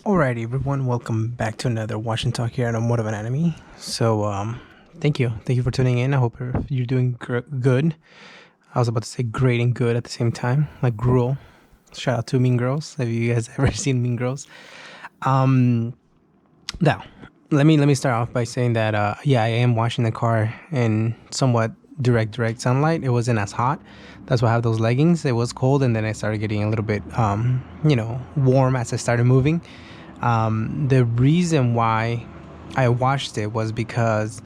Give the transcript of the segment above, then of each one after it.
Alrighty, everyone, welcome back to another Watch and Talk here on Automotive Anatomy. Thank you for tuning in. I hope you're doing good. I was about to say great and good at the same time, like gruel. Shout out to Mean Girls. Have you guys ever seen Mean Girls? Um, Now, let me start off by saying that I am washing the car in somewhat direct sunlight. It wasn't as hot. That's why I have those leggings. It was cold, and then I started getting a little bit warm as I started moving. The reason why I watched it was because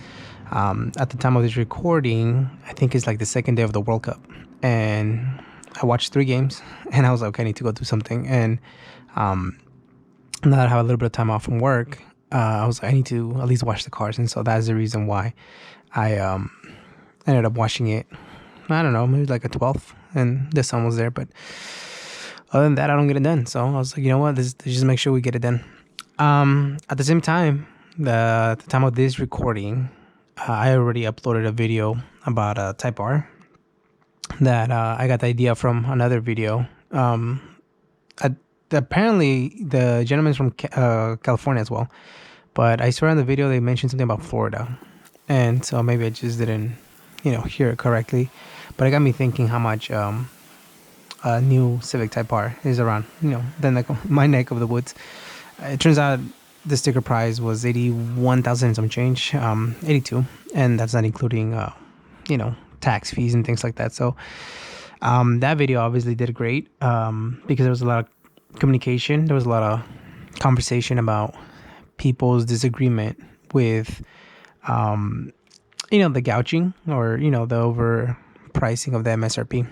at the time of this recording, I think it's like the second day of the World Cup, and I watched 3 games, and I was like, okay, I need to go do something. And now that I have a little bit of time off from work, I was like, I need to at least wash the cars, and so that's the reason why I ended up washing it. I don't know, maybe like a 12th, and the sun was there, but other than that, I don't get it done. So I was like, you know what? Let's just make sure we get it done. At the same time, the time of this recording, I already uploaded a video about Type R that I got the idea from another video. I, Apparently, the gentleman's from California as well, but I swear on the video they mentioned something about Florida, and so maybe I just didn't, hear it correctly. But it got me thinking how much a new Civic Type R is around, my neck of the woods. It turns out the sticker price was 81,000 some change, 82, and that's not including, tax fees and things like that. So that video obviously did great because there was a lot of communication. There was a lot of conversation about people's disagreement with, the gouging or, the overpricing of the MSRP.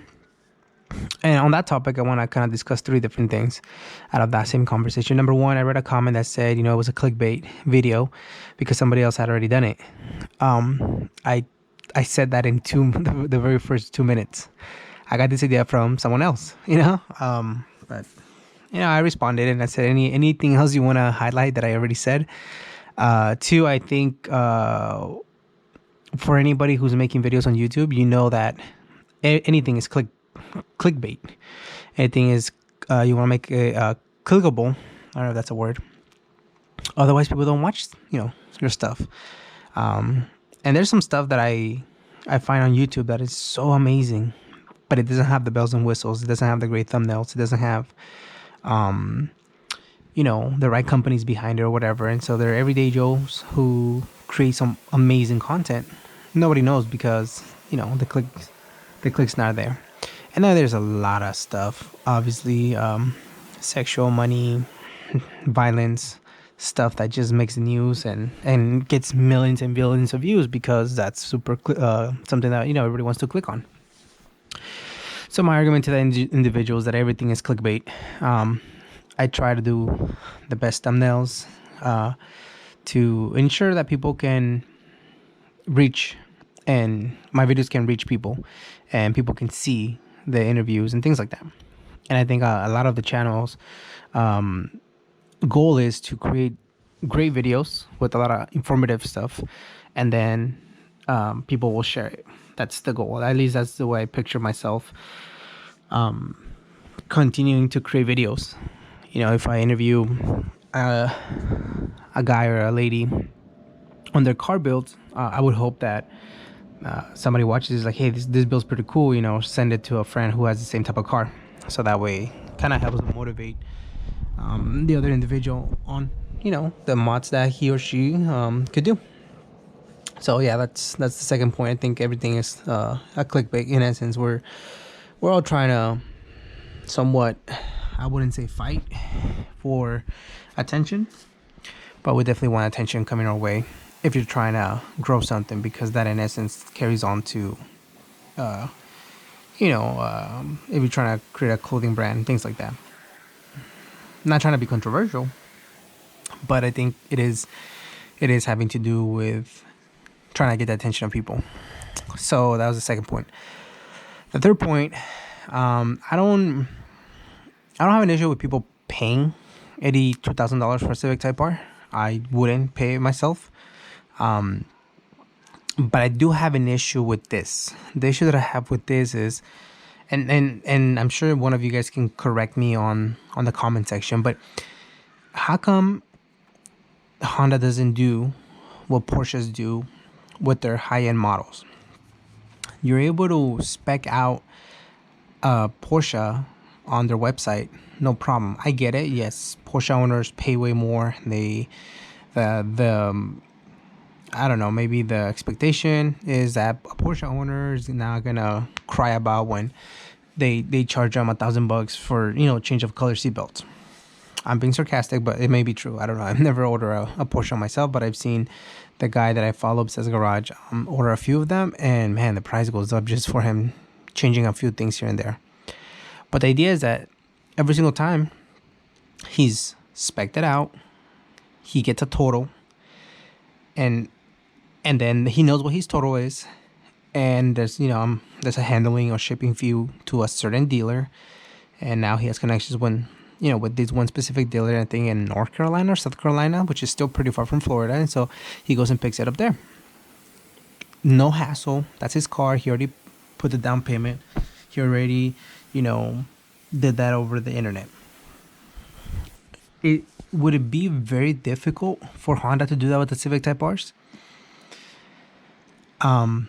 And on that topic, I want to kind of discuss 3 different things out of that same conversation. Number one, I read a comment that said, it was a clickbait video because somebody else had already done it. I said that in the very first 2 minutes. I got this idea from someone else, but I responded and I said, anything else you want to highlight that I already said? 2, I think for anybody who's making videos on YouTube, that anything is clickbait. Anything is you want to make it clickable. I don't know if that's a word. Otherwise, people don't watch your stuff. And there's some stuff that I find on YouTube that is so amazing, but it doesn't have the bells and whistles. It doesn't have the great thumbnails. It doesn't have the right companies behind it or whatever. And so there are everyday Joes who create some amazing content. Nobody knows because the click's not there. And then there's a lot of stuff, obviously, sexual, money, violence, stuff that just makes the news and gets millions and billions of views because that's super something that everybody wants to click on. So my argument to the individual is that everything is clickbait. I try to do the best thumbnails to ensure that people can reach, and my videos can reach people, and people can see the interviews and things like that. And I think a lot of the channels goal is to create great videos with a lot of informative stuff, and then people will share it. That's the goal. At least that's the way I picture myself continuing to create videos. If I interview a guy or a lady on their car build, I would hope that somebody watches like, hey, this build's pretty cool, send it to a friend who has the same type of car. So that way kind of helps motivate the other individual on, the mods that he or she could do. So yeah, that's the second point. I think everything is a clickbait. In essence, we're all trying to somewhat, I wouldn't say fight for attention, but we definitely want attention coming our way if you're trying to grow something, because that in essence carries on to, if you're trying to create a clothing brand, things like that. I'm not trying to be controversial, but I think it is having to do with trying to get the attention of people. So that was the second point. The third point, I don't have an issue with people paying $82,000 for a Civic Type R. I wouldn't pay it myself. But I do have an issue with this. The issue that I have with this is, and I'm sure one of you guys can correct me on the comment section, but How come Honda doesn't do what Porsches do with their high-end models? You're able to spec out a Porsche on their website, no problem. I get it. Yes, Porsche owners pay way more. The I don't know. Maybe the expectation is that a Porsche owner is not gonna cry about when they charge them $1,000 for change of color seatbelts. I'm being sarcastic, but it may be true. I don't know. I've never ordered a Porsche myself, but I've seen the guy that I follow, Obsessed Garage, order a few of them, and man, the price goes up just for him changing a few things here and there. But the idea is that every single time he's spec'd it out, he gets a total, and then he knows what his total is, and there's a handling or shipping fee to a certain dealer, and now he has connections with this one specific dealer, I think in North Carolina or South Carolina, which is still pretty far from Florida, and so he goes and picks it up there. No hassle. That's his car. He already put the down payment. He already, did that over the internet. Would it be very difficult for Honda to do that with the Civic Type R's? I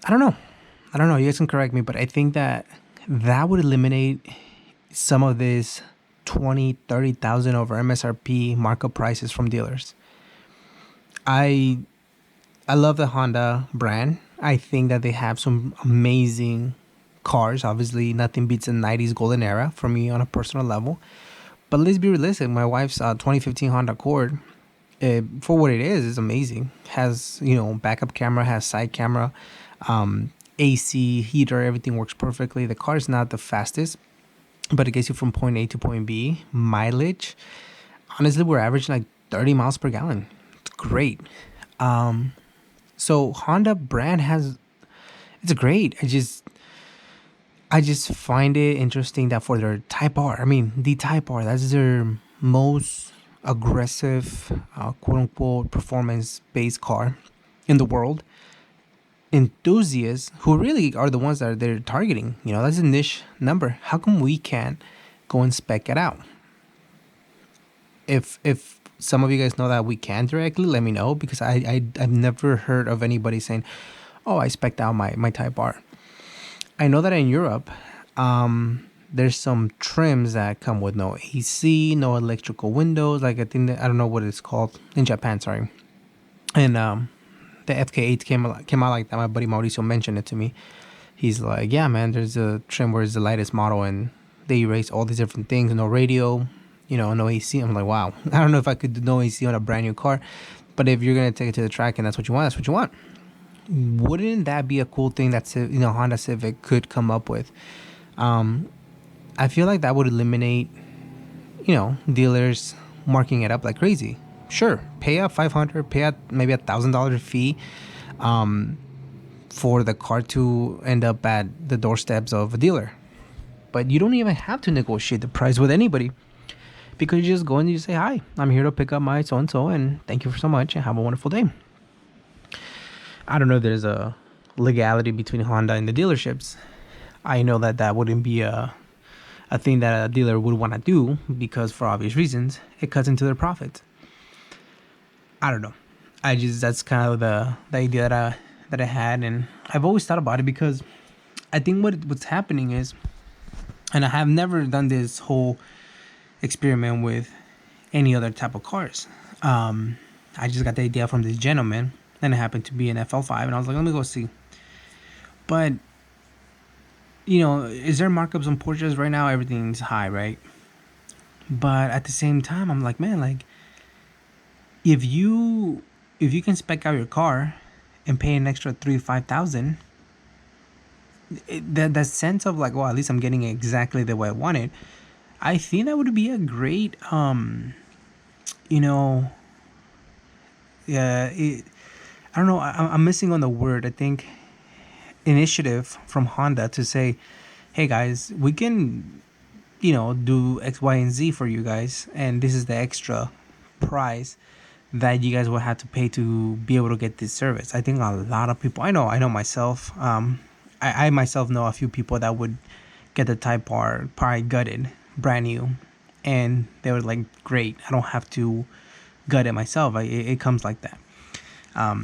don't know. You guys can correct me, but I think that would eliminate some of this 20,000-30,000 over MSRP markup prices from dealers. I love the Honda brand. I think that they have some amazing cars. Obviously, nothing beats the 90s golden era for me on a personal level. But let's be realistic. My wife's 2015 Honda Accord, for what it is amazing. Has, backup camera, has side camera, AC, heater, everything works perfectly. The car is not the fastest, but it gets you from point A to point B. Mileage, honestly, we're averaging like 30 miles per gallon. It's great. So Honda brand it's great. I just find it interesting that for their Type R, the Type R, that's their most aggressive, quote unquote, performance based car in the world. Enthusiasts who really are the ones that they're targeting, that's a niche number. How come we can't go and spec it out? If some of you guys know that we can directly, let me know, because I've never heard of anybody saying, oh, I spec'd out my Type R. I know that in Europe, there's some trims that come with no AC, no electrical windows. Like I don't know what it's called in Japan. Sorry, and the FK8 came out like that. My buddy Mauricio mentioned it to me. He's like, yeah, man, there's a trim where it's the lightest model, and they erase all these different things. No radio, no AC. I'm like, wow. I don't know if I could do no AC on a brand new car, but if you're gonna take it to the track and that's what you want, that's what you want. Wouldn't that be a cool thing that Honda Civic could come up with? I feel like that would eliminate dealers marking it up like crazy. Sure, pay a $500, pay a maybe $1,000 fee for the car to end up at the doorsteps of a dealer, but you don't even have to negotiate the price with anybody, because you just go and you say, hi, I'm here to pick up my so and so, and thank you so much and have a wonderful day. I don't know if there's a legality between Honda and the dealerships. I know that wouldn't be a thing that a dealer would want to do, because for obvious reasons, it cuts into their profits. I don't know. That's kind of the idea that I had, and I've always thought about it, because I think what's happening is, and I have never done this whole experiment with any other type of cars. I just got the idea from this gentleman, and it happened to be an FL5, and I was like, let me go see. But is there markups on Porsches right now? Everything's high, right? But at the same time, I'm like, man, like if you can spec out your car and pay an extra $3,000-5,000, that sense of like, well, at least I'm getting it exactly the way I want it. I think that would be a great, I don't know. I'm missing on the word. I think initiative from Honda to say, hey guys, we can, do X, Y, and Z for you guys, and this is the extra price that you guys will have to pay to be able to get this service. I think a lot of people, I know myself, I myself know a few people that would get the Type R probably gutted, brand new, and they were like, great, I don't have to gut it myself. It comes like that. I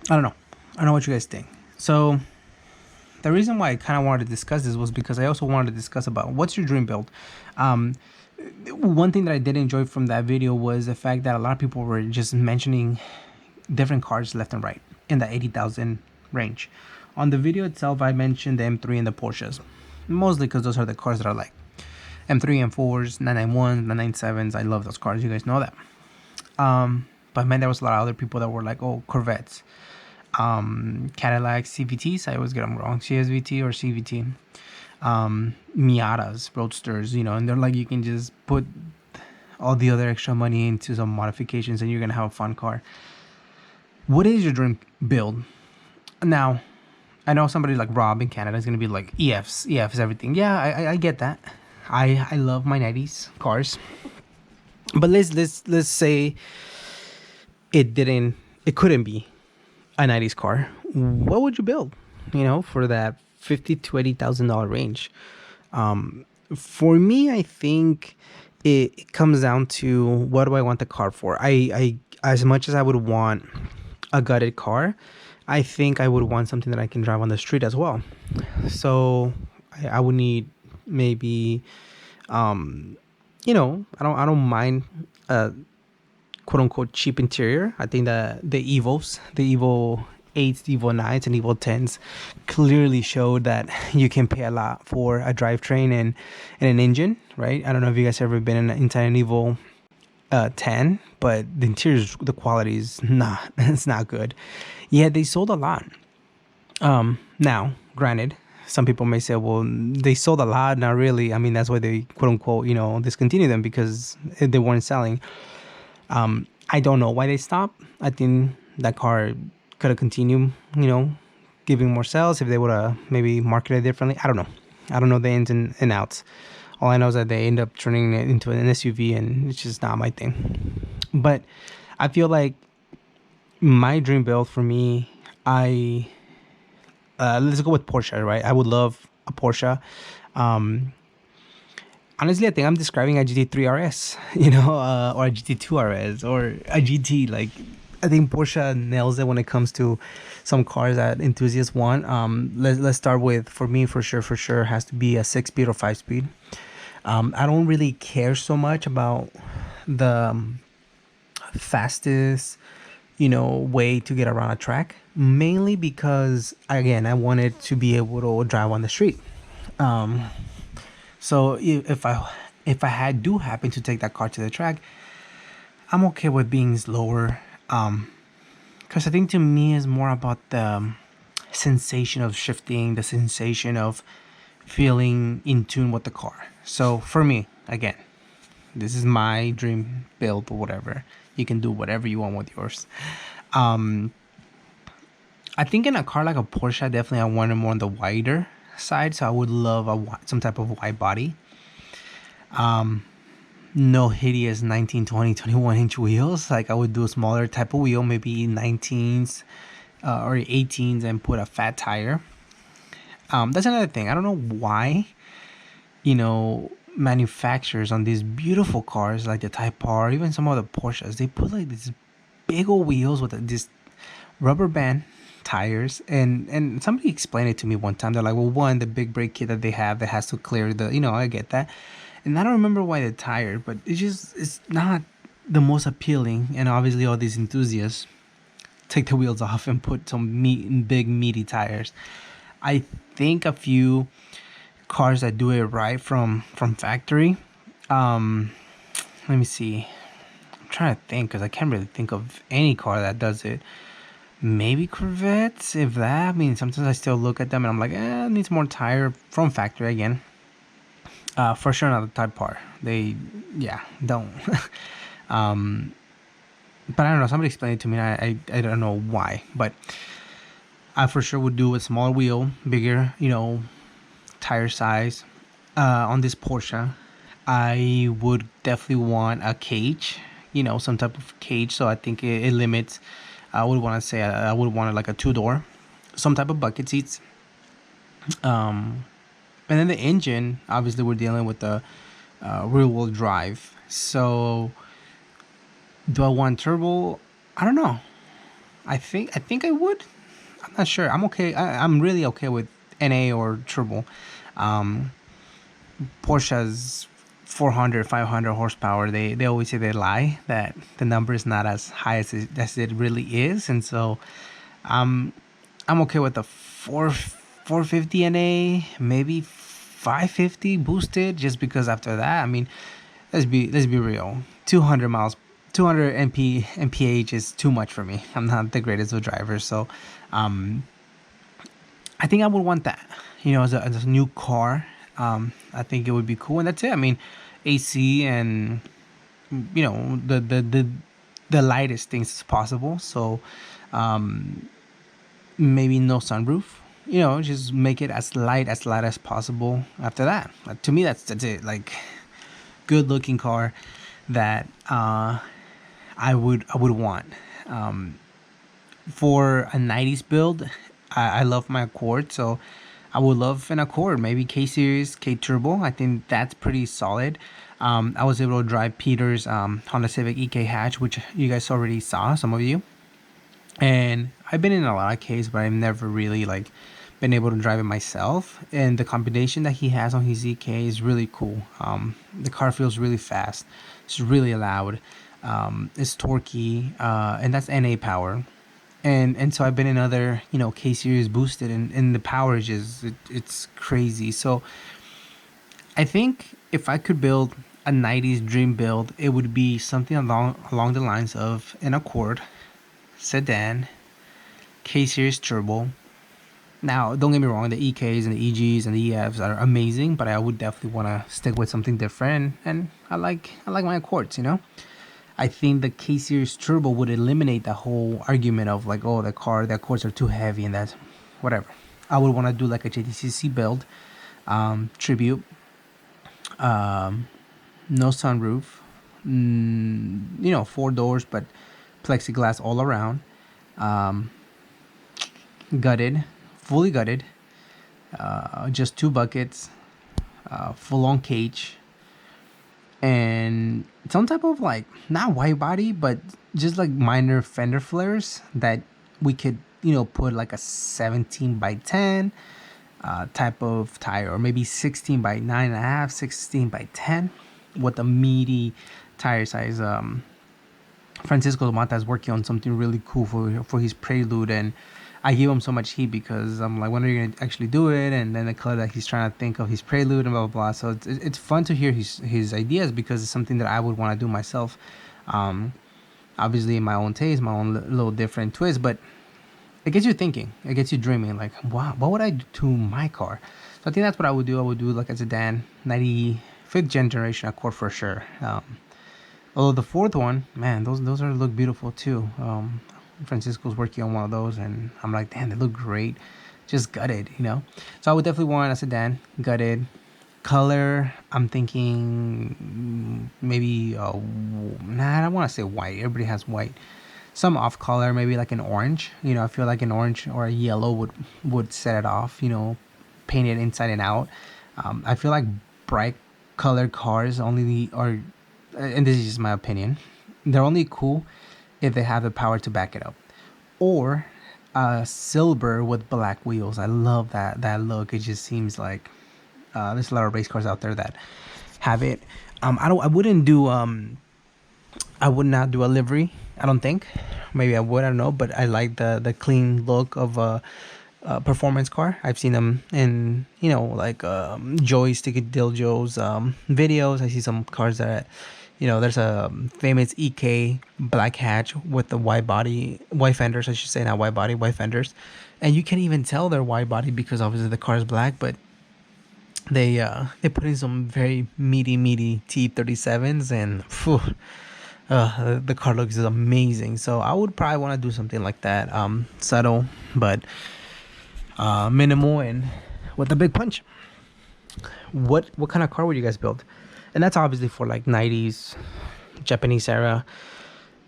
don't know. I don't know what you guys think. So the reason why I kind of wanted to discuss this was because I also wanted to discuss about what's your dream build. One thing that I did enjoy from that video was the fact that a lot of people were just mentioning different cars left and right in the 80,000 range. On the video itself, I mentioned the M3 and the Porsches, mostly because those are the cars that I like. M3, M4s, 991s, 997s. I love those cars. You guys know that. But man, there was a lot of other people that were like, oh, Corvettes, Cadillac CVTs. I always get them wrong. CSVT or CVT. Miatas, Roadsters, and they're like, you can just put all the other extra money into some modifications and you're going to have a fun car. What is your dream build? Now, I know somebody like Rob in Canada is going to be like, EFs, everything. Yeah, I get that. I love my 90s cars. But let's say it couldn't be a 90s car. What would you build, for that $50,000 to $80,000 range? For me, I think it comes down to what do I want the car for. I as much as I would want a gutted car, I think I would want something that I can drive on the street as well. So I would need maybe, I don't mind quote unquote cheap interior. I think that the Evo 8s, the Evo 9s, and Evo 10s clearly showed that you can pay a lot for a drivetrain and an engine, right? I don't know if you guys ever been inside an Evo 10, but the interior, the quality is not, it's not good. Yeah, they sold a lot. Now, granted, some people may say, well, they sold a lot. Not really. I mean, that's why they quote unquote, discontinued them, because they weren't selling. I don't know why they stopped. I think that car could have continued, giving more sales if they would have maybe marketed it differently. I don't know the ins and outs. All I know is that they end up turning it into an SUV, and it's just not my thing. But I feel like my dream build for me, let's go with Porsche, right? I would love a Porsche. Honestly, I think I'm describing a GT3 RS, or a GT2 RS, or a GT. Like, I think Porsche nails it when it comes to some cars that enthusiasts want. Let's start with, for me, for sure, has to be a 6-speed or 5-speed. I don't really care so much about the fastest, way to get around a track, mainly because, again, I wanted to be able to drive on the street. So if I do happen to take that car to the track, I'm okay with being slower. Because I think to me is more about the sensation of shifting, the sensation of feeling in tune with the car. So for me, again, this is my dream build or whatever. You can do whatever you want with yours. I think in a car like a Porsche, definitely I want it more on the wider side. So I would love some type of wide body. No hideous 19, 20, 21 inch wheels. Like, I would do a smaller type of wheel, maybe 19s or 18s, and put a fat tire. That's another thing. I don't know why, manufacturers on these beautiful cars like the Type R, even some of the Porsches, they put like these big old wheels with this rubber band tires, and somebody explained it to me one time. They're like, well, one, the big brake kit that they have that has to clear the, I get that, and I don't remember why the tire, but it's not the most appealing. And obviously all these enthusiasts take the wheels off and put some big meaty tires. I think a few cars that do it right from factory, let me see, I'm trying to think, because I can't really think of any car that does it. Maybe Corvettes, if that. I mean, sometimes I still look at them and I'm like, it needs more tire from factory again. For sure not the Type R. They don't. But I don't know, somebody explained it to me, and I don't know why, but I for sure would do a small wheel, bigger, tire size. On this Porsche, I would definitely want a cage, some type of cage. So I think it limits. I would want to say I would want like a 2-door, some type of bucket seats. And then the engine, obviously we're dealing with the rear wheel drive. So do I want turbo? I don't know. I think I would. I'm not sure. I'm okay. I'm really okay with NA or turbo. Um, Porsche's 400, 500 horsepower. They always say they lie, that the number is not as high as it really is, and so I'm okay with the 450 NA, maybe 550 boosted, just because after that, I mean, let's be real. 200 miles, 200 mph is too much for me. I'm not the greatest of drivers, so um, I think I would want that. As a new car, I think it would be cool, and that's it. I mean, AC and the lightest things possible. So maybe no sunroof. Just make it as light as possible. After that, to me, that's it. Like, good looking car that I would want. For a 90s build, I love my Accord, so I would love an Accord, maybe K Series, K Turbo. I think that's pretty solid. I was able to drive Peter's Honda Civic EK hatch, which you guys already saw, some of you. And I've been in a lot of Ks, but I've never really like been able to drive it myself. And the combination that he has on his EK is really cool. The car feels really fast. It's really loud. It's torquey, and that's NA power. And so I've been in other K series boosted, and the power is just it's crazy. So I think if I could build a 90s dream build, it would be something along the lines of an Accord sedan, K series turbo. Now, don't get me wrong, the EKs and the EGs and the EFs are amazing, but I would definitely want to stick with something different. And I like my Accords. I think the K Series Turbo would eliminate the whole argument of like, oh, the Accords are too heavy and that's whatever. I would want to do like a JDCC build, tribute, no sunroof, 4 doors, but plexiglass all around, gutted, fully gutted, just 2 buckets, full on cage, and some type of like not white body but just like minor fender flares that we could put like a 17 by 10 type of tire, or maybe 16 by 9.5, 16 by 10 with a meaty tire size. Francisco Mata is working on something really cool for his Prelude, and I give him so much heat because I'm like, when are you gonna actually do it? And then the color that he's trying to think of his Prelude and blah blah blah. So it's fun to hear his ideas, because it's something that I would want to do myself. Obviously in my own taste, my own little different twist, but it gets you thinking. It gets you dreaming. Like, wow, what would I do to my car? So I think that's what I would do. I would do like a sedan, 95th generation Accord for sure. Although the fourth one, man, those are look beautiful too. Francisco's working on one of those, and I'm like, damn, they look great. Just gutted. So I would definitely want a sedan, gutted. Color, I'm thinking maybe, I don't want to say white. Everybody has white. Some off color, maybe like an orange. I feel like an orange or a yellow would set it off. Paint it inside and out. I feel like bright colored cars only are, and this is just my opinion, they're only cool if they have the power to back it up, or silver with black wheels. I love that look. It just seems like there's a lot of race cars out there that have it. I wouldn't do I would not do a livery, I don't think. Maybe I would, I don't know, but I like the clean look of a performance car. I've seen them in like Joey's Ticket Diljo's videos. I see some cars that there's a famous EK black hatch with the white fenders, I should say, not white fenders. And you can't even tell they're wide body because obviously the car is black, but they put in some very meaty T37s, and the car looks amazing. So I would probably want to do something like that, subtle but minimal and with a big punch. What kind of car would you guys build? And that's obviously for like 90s Japanese era.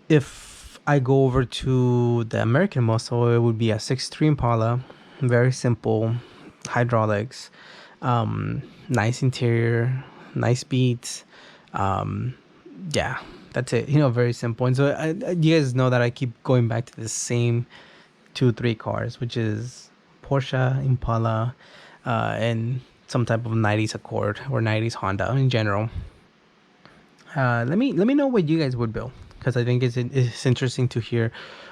If I go over to the American muscle, it would be a 6'3 Impala, very simple hydraulics, nice interior, nice beats. Yeah, that's it. Very simple. And so you guys know that I keep going back to the same 2 3 cars, which is Porsche, Impala, and some type of 90s Accord or 90s Honda in general. Let me know what you guys would build, because I think it's interesting to hear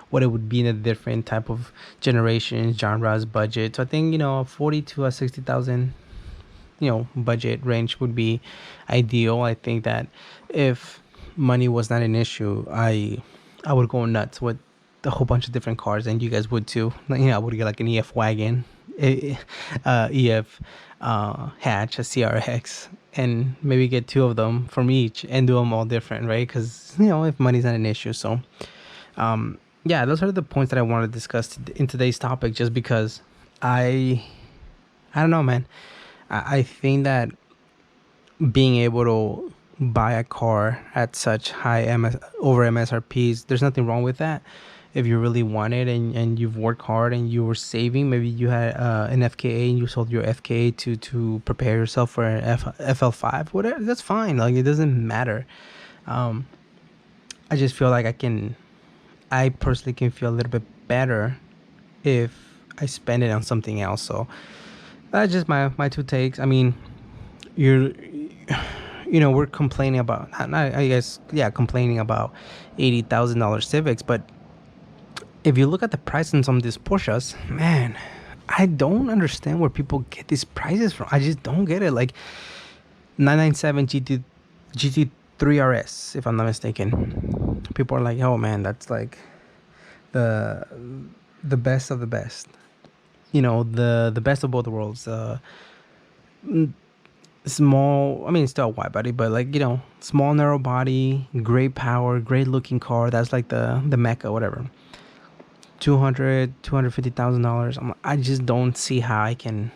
what it would be in a different type of generations, genres, budget. So I think 40 to a 60,000 budget range would be ideal. I think that if money was not an issue, I would go nuts with a whole bunch of different cars, and you guys would too. Like, I would get like an EF wagon, EF hatch, a CRX, and maybe get 2 of them from each and do them all different, right? Because if money's not an issue. So yeah, those are the points that I want to discuss in today's topic, just because I don't know, man. I think that being able to buy a car at such high over MSRPs, there's nothing wrong with that. If you really want it, and you've worked hard and you were saving, maybe you had an FKA and you sold your FKA to prepare yourself for an FL5, whatever, that's fine. Like, it doesn't matter. I just feel like I personally can feel a little bit better if I spend it on something else. So that's just my 2 takes. I mean, you're we're complaining about, not I guess, yeah, complaining about $80,000 Civics, but if you look at the price on some of these Porsches, man, I don't understand where people get these prices from. I just don't get it. Like 997 GT3 RS, if I'm not mistaken. People are like, oh man, that's like the best of the best. The best of both worlds. Small, I mean, it's still a wide body, but like, small, narrow body, great power, great looking car. That's like the Mecca, whatever. $250,000. I just don't see how I can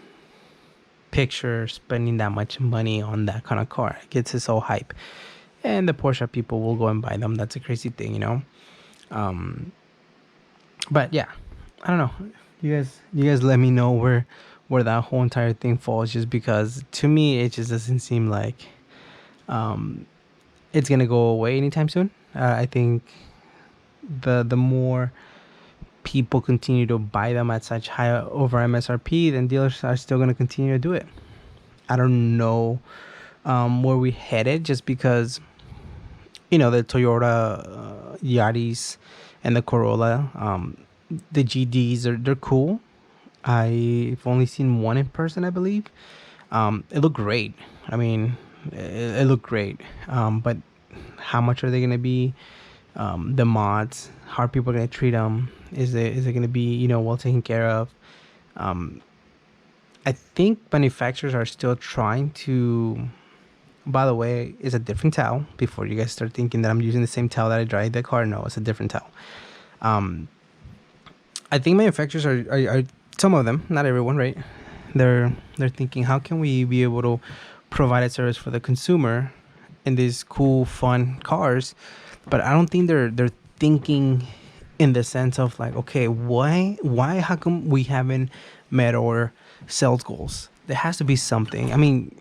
picture spending that much money on that kind of car. It gets us so hype, and the Porsche people will go and buy them. That's a crazy thing. But yeah, I don't know. You guys let me know where that whole entire thing falls, just because to me it just doesn't seem like it's gonna go away anytime soon. I think the more people continue to buy them at such high over MSRP, then dealers are still gonna continue to do it. I don't know where we headed, just because the Toyota Yaris and the Corolla, the GDs they're cool. I've only seen one in person, I believe. It looked great. I mean, it looked great. But how much are they gonna be? The mods, how are people gonna treat them? Is it gonna be well taken care of? I think manufacturers are still trying to. By the way, it's a different towel. Before you guys start thinking that I'm using the same towel that I dried the car, no, it's a different towel. I think manufacturers are some of them, not everyone, right? They're thinking, how can we be able to provide a service for the consumer in these cool, fun cars? But I don't think they're thinking in the sense of like, okay, why how come we haven't met our sales goals? There has to be something. I mean,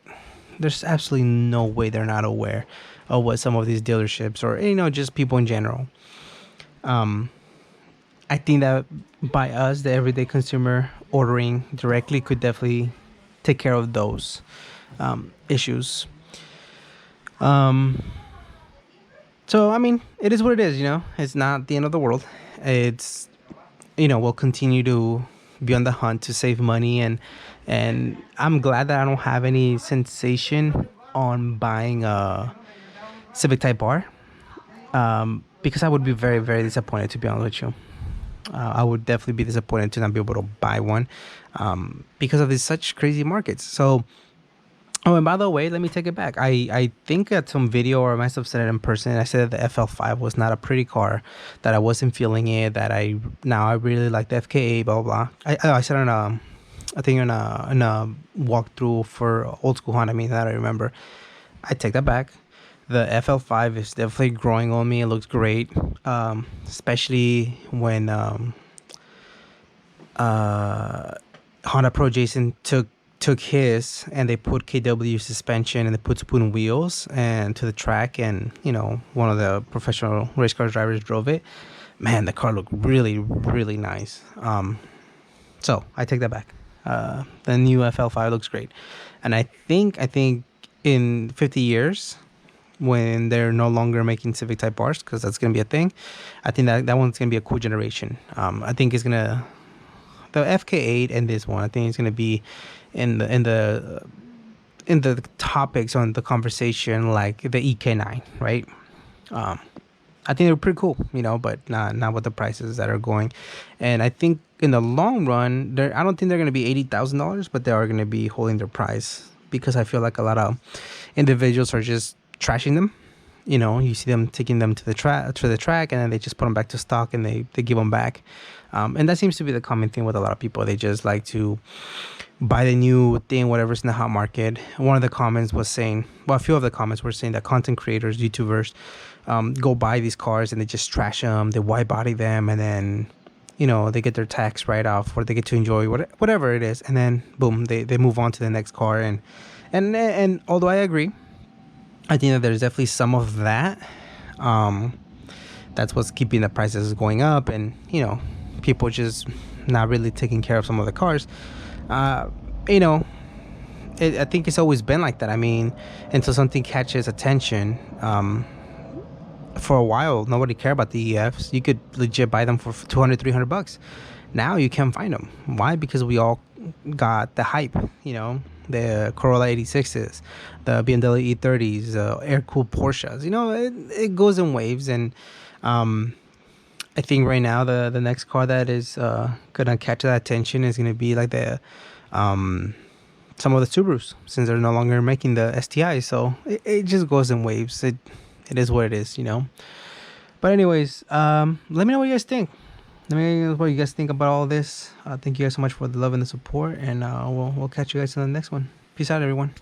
there's absolutely no way they're not aware of what some of these dealerships, or just people in general. I think that by us, the everyday consumer, ordering directly could definitely take care of those issues. So I mean, it is what it is. It's not the end of the world. It's we'll continue to be on the hunt to save money, and I'm glad that I don't have any sensation on buying a Civic Type R, because I would be very, very disappointed, to be honest with you. I would definitely be disappointed to not be able to buy one, because of these such crazy markets. So, oh, and by the way, let me take it back. I think at some video, or I must have said it in person, I said that the FL5 was not a pretty car, that I wasn't feeling it, that I really like the FKA, blah, blah, blah. I said I think in a walkthrough for old school Honda, that I remember. I take that back. The FL5 is definitely growing on me. It looks great, especially when Honda Pro Jason took took his and they put KW suspension and they put spoon wheels and to the track, and one of the professional race car drivers drove it. Man, the car looked really, really nice. So I take that back. The new FL5 looks great, and I think in 50 years, when they're no longer making Civic Type R's, because that's gonna be a thing, I think that one's gonna be a cool generation. I think it's gonna the FK8 and this one. I think it's gonna be in the topics on the conversation, like the EK9, right? I think they're pretty cool, but not with the prices that are going. And I think in the long run, I don't think they're going to be $80,000, but they are going to be holding their price, because I feel like a lot of individuals are just trashing them. You see them taking them to the track, and then they just put them back to stock, and they give them back. And that seems to be the common thing with a lot of people. They just like to buy the new thing, whatever's in the hot market. One of the comments was saying, well, a few of the comments were saying that content creators, YouTubers, go buy these cars and they just trash them, they wide body them, and then they get their tax write-off, or they get to enjoy whatever it is, and then boom, they move on to the next car. And although I agree, I think that there's definitely some of that. That's what's keeping the prices going up, and people just not really taking care of some of the cars. I think it's always been like that. I mean, until something catches attention. For a while, nobody cared about the EFs. You could legit buy them for $200-$300. Now you can't find them. Why? Because we all got the hype. The Corolla 86s, the BMW E30s, air-cooled Porsches. It goes in waves, and I think right now the next car that is gonna catch that attention is gonna be like the some of the Subarus, since they're no longer making the STI. So it just goes in waves. It is what it is, But anyways, let me know what you guys think. Let me know what you guys think about all this. Thank you guys so much for the love and the support, and we'll catch you guys in the next one. Peace out, everyone.